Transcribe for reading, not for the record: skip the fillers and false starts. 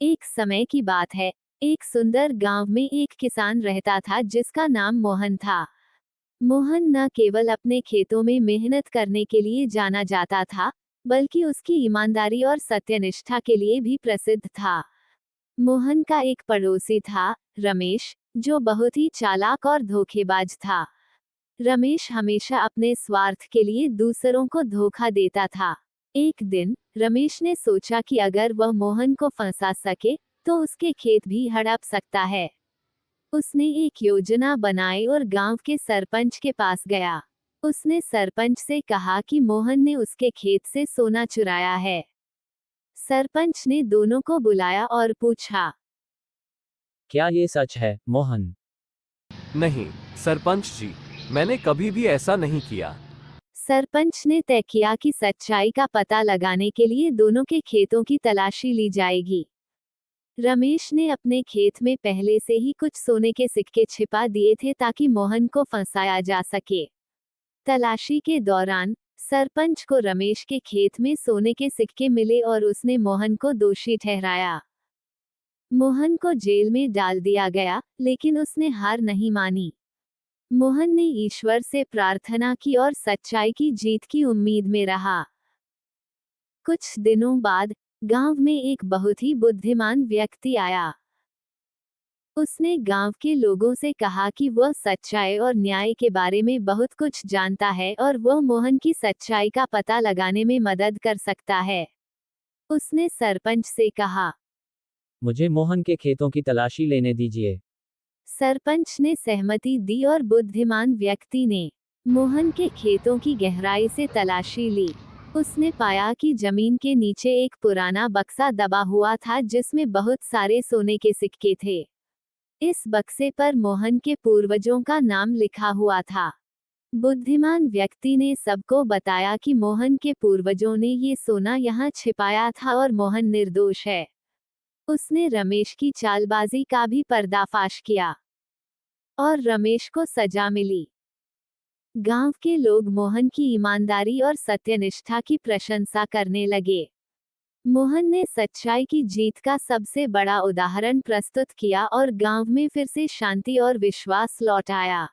एक समय की बात है। एक सुंदर गांव में एक किसान रहता था जिसका नाम मोहन था। मोहन न केवल अपने खेतों में मेहनत करने के लिए जाना जाता था, बल्कि उसकी ईमानदारी और सत्यनिष्ठा के लिए भी प्रसिद्ध था। मोहन का एक पड़ोसी था, रमेश, जो बहुत ही चालाक और धोखेबाज था। रमेश हमेशा अपने स्वार्थ के लिए दूसरों को धोखा देता था। एक दिन रमेश ने सोचा कि अगर वह मोहन को फंसा सके, तो उसके खेत भी हड़प सकता है। उसने एक योजना बनाई और गांव के सरपंच के पास गया। उसने सरपंच से कहा कि मोहन ने उसके खेत से सोना चुराया है। सरपंच ने दोनों को बुलाया और पूछा, क्या ये सच है, मोहन? नहीं, सरपंच जी, मैंने कभी भी ऐसा नहीं किया। सरपंच ने तय किया कि सच्चाई का पता लगाने के लिए दोनों के खेतों की तलाशी ली जाएगी। रमेश ने अपने खेत में पहले से ही कुछ सोने के सिक्के छिपा दिए थे ताकि मोहन को फंसाया जा सके। तलाशी के दौरान सरपंच को रमेश के खेत में सोने के सिक्के मिले और उसने मोहन को दोषी ठहराया। मोहन को जेल में डाल दिया गया, लेकिन उसने हार नहीं मानी। मोहन ने ईश्वर से प्रार्थना की और सच्चाई की जीत की उम्मीद में रहा। कुछ दिनों बाद गांव में एक बहुत ही बुद्धिमान व्यक्ति आया। उसने गांव के लोगों से कहा कि वह सच्चाई और न्याय के बारे में बहुत कुछ जानता है और वह मोहन की सच्चाई का पता लगाने में मदद कर सकता है। उसने सरपंच से कहा। मुझे मोहन के खेतों की तलाशी लेने दीजिए। सरपंच ने सहमति दी और बुद्धिमान व्यक्ति ने मोहन के खेतों की गहराई से तलाशी ली। उसने पाया कि जमीन के नीचे एक पुराना बक्सा दबा हुआ था जिसमें बहुत सारे सोने के सिक्के थे। इस बक्से पर मोहन के पूर्वजों का नाम लिखा हुआ था। बुद्धिमान व्यक्ति ने सबको बताया कि मोहन के पूर्वजों ने ये सोना यहाँ छिपाया था और मोहन निर्दोष है। उसने रमेश की चालबाजी का भी पर्दाफाश किया और रमेश को सजा मिली। गांव के लोग मोहन की ईमानदारी और सत्यनिष्ठा की प्रशंसा करने लगे। मोहन ने सच्चाई की जीत का सबसे बड़ा उदाहरण प्रस्तुत किया और गांव में फिर से शांति और विश्वास लौट आया।